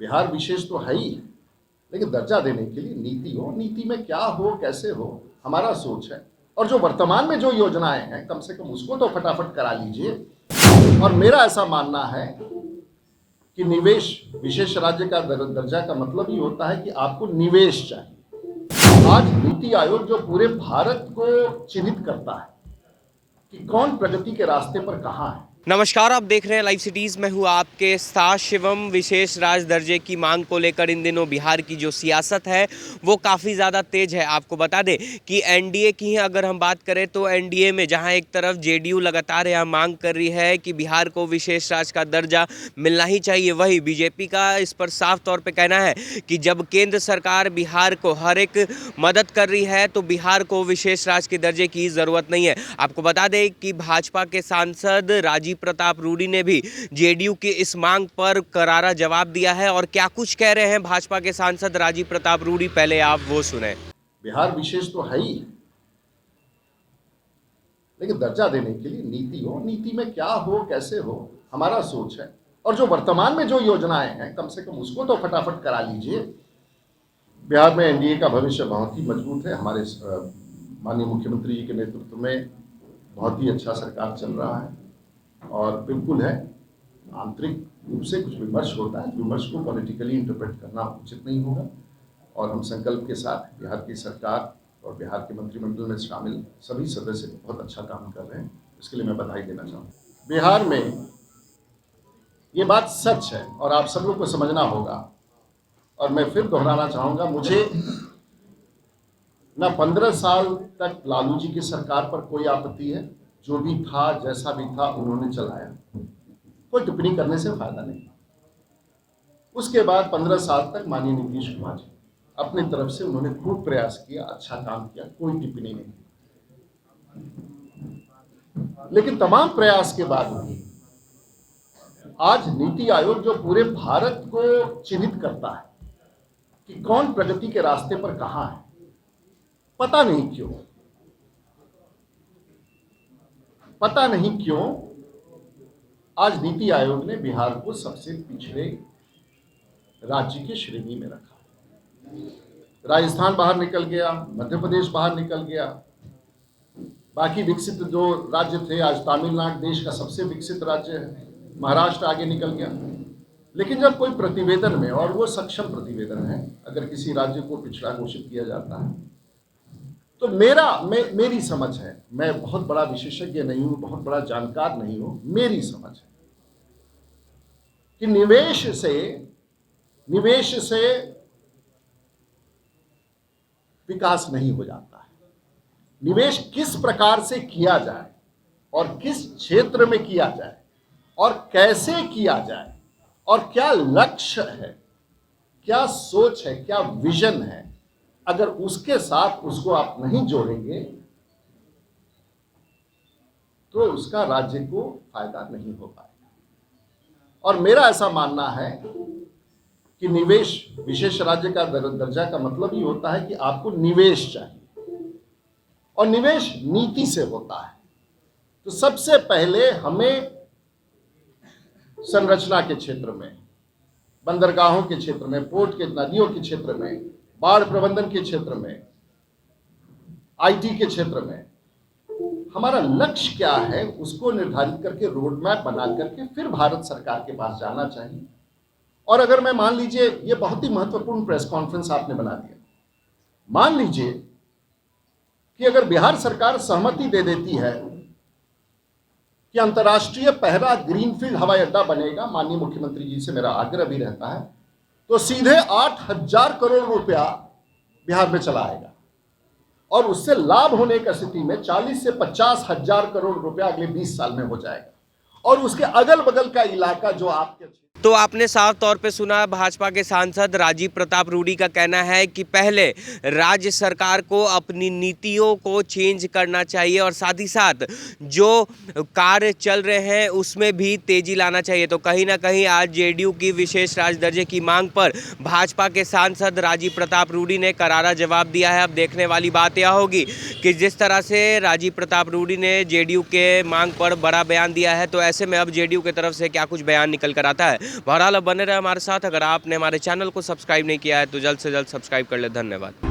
बिहार विशेष तो है ही, लेकिन दर्जा देने के लिए नीति हो, नीति में क्या हो कैसे हो हमारा सोच है। और जो वर्तमान में जो योजनाएं हैं कम से कम उसको तो फटाफट करा लीजिए। और मेरा ऐसा मानना है कि निवेश विशेष राज्य का दर्जा का मतलब ही होता है कि आपको निवेश चाहिए। आज नीति आयोग जो पूरे भारत को चिन्हित करता है कि कौन प्रगति के रास्ते पर कहाँ है। नमस्कार, आप देख रहे हैं लाइव सिटीज़। मैं हूं आपके साथ शिवम। विशेष राज दर्जे की मांग को लेकर इन दिनों बिहार की जो सियासत है वो काफ़ी ज़्यादा तेज है। आपको बता दें कि एनडीए की अगर हम बात करें तो एनडीए में जहां एक तरफ जेडीयू लगातार यह मांग कर रही है कि बिहार को विशेष राज का दर्जा मिलना ही चाहिए, वही बीजेपी का इस पर साफ तौर पर कहना है कि जब केंद्र सरकार बिहार को हर एक मदद कर रही है तो बिहार को विशेष राज के दर्जे की ज़रूरत नहीं है। आपको बता दें कि भाजपा के सांसद राजीव प्रताप रूडी ने भी जेडीयू की इस मांग पर करारा जवाब दिया है। और क्या कुछ कह रहे हैं भाजपा के सांसद राजीव प्रताप रूडी, पहले आप वो सुने। बिहार विशेष तो है ही, लेकिन दर्जा देने के लिए नीति हो, नीति में क्या हो कैसे हो हमारा सोच है। और जो वर्तमान में जो योजनाएं हैं कम से कम उसको तो फटाफट करा लीजिए। बिहार में एनडीए का भविष्य बहुत ही मजबूत है। हमारे माननीय मुख्यमंत्री जी के नेतृत्व में बहुत ही अच्छा सरकार चल रहा है। और बिल्कुल है, आंतरिक रूप से कुछ विमर्श होता है, विमर्श को पॉलिटिकली इंटरप्रेट करना उचित नहीं होगा। और हम संकल्प के साथ बिहार की सरकार और बिहार के मंत्रिमंडल में शामिल सभी सदस्य बहुत अच्छा काम कर रहे हैं, इसके लिए मैं बधाई देना चाहूँगा। बिहार में ये बात सच है और आप सब लोग को समझना होगा। और मैं फिर दोहराना चाहूँगा, मुझे न 15 साल तक लालू जी की सरकार पर कोई आपत्ति है। जो भी था जैसा भी था उन्होंने चलाया, कोई टिप्पणी करने से फायदा नहीं। उसके बाद 15 साल तक माननीय नीतीश कुमार जी अपनी तरफ से उन्होंने खूब प्रयास किया, अच्छा काम किया, कोई टिप्पणी नहीं। लेकिन तमाम प्रयास के बाद भी आज नीति आयोग जो पूरे भारत को चिन्हित करता है कि कौन प्रगति के रास्ते पर कहां है, पता नहीं क्यों आज नीति आयोग ने बिहार को सबसे पिछड़े राज्य की श्रेणी में रखा। राजस्थान बाहर निकल गया, मध्य प्रदेश बाहर निकल गया, बाकी विकसित जो राज्य थे, आज तमिलनाडु देश का सबसे विकसित राज्य है, महाराष्ट्र आगे निकल गया। लेकिन जब कोई प्रतिवेदन में, और वो सक्षम प्रतिवेदन है, अगर किसी राज्य को पिछड़ा घोषित किया जाता है तो मेरी समझ है, मैं बहुत बड़ा विशेषज्ञ नहीं हूं, बहुत बड़ा जानकार नहीं हूं, मेरी समझ है कि निवेश से विकास नहीं हो जाता है। निवेश किस प्रकार से किया जाए और किस क्षेत्र में किया जाए और कैसे किया जाए और क्या लक्ष्य है, क्या सोच है, क्या विजन है, अगर उसके साथ उसको आप नहीं जोड़ेंगे तो उसका राज्य को फायदा नहीं हो पाएगा। और मेरा ऐसा मानना है कि निवेश विशेष राज्य का दर्जा का मतलब ही होता है कि आपको निवेश चाहिए और निवेश नीति से होता है। तो सबसे पहले हमें संरचना के क्षेत्र में, बंदरगाहों के क्षेत्र में, पोर्ट के, नदियों के क्षेत्र में, बाढ़ प्रबंधन के क्षेत्र में, आईटी के क्षेत्र में हमारा लक्ष्य क्या है उसको निर्धारित करके रोड मैप बना करके फिर भारत सरकार के पास जाना चाहिए। और अगर मैं मान लीजिए, ये बहुत ही महत्वपूर्ण प्रेस कॉन्फ्रेंस आपने बना दिया, मान लीजिए कि अगर बिहार सरकार सहमति दे देती है कि अंतर्राष्ट्रीय पहला ग्रीनफील्ड हवाई अड्डा बनेगा, माननीय मुख्यमंत्री जी से मेरा आग्रह भी रहता है, तो सीधे 8,000 करोड़ रुपया बिहार में चला आएगा। और उससे लाभ होने की स्थिति में 40 से 50,000 करोड़ रुपया अगले 20 साल में हो जाएगा। और उसके अगल बगल का इलाका जो आपके, तो आपने साफ तौर पे सुना, भाजपा के सांसद राजीव प्रताप रूडी का कहना है कि पहले राज्य सरकार को अपनी नीतियों को चेंज करना चाहिए और साथ ही साथ जो कार्य चल रहे हैं उसमें भी तेजी लाना चाहिए। तो कहीं ना कहीं आज जेडीयू की विशेष राज दर्जे की मांग पर भाजपा के सांसद राजीव प्रताप रूडी ने करारा जवाब दिया है। अब देखने वाली बात यह होगी कि जिस तरह से राजीव प्रताप रूडी ने जेडीयू के मांग पर बड़ा बयान दिया है, तो ऐसे में अब जेडीयू की तरफ से क्या कुछ बयान निकल कर आता है बहरहाल अब बने रहे हमारे साथ। अगर आपने हमारे चैनल को सब्सक्राइब नहीं किया है तो जल्द से जल्द सब्सक्राइब कर ले। धन्यवाद।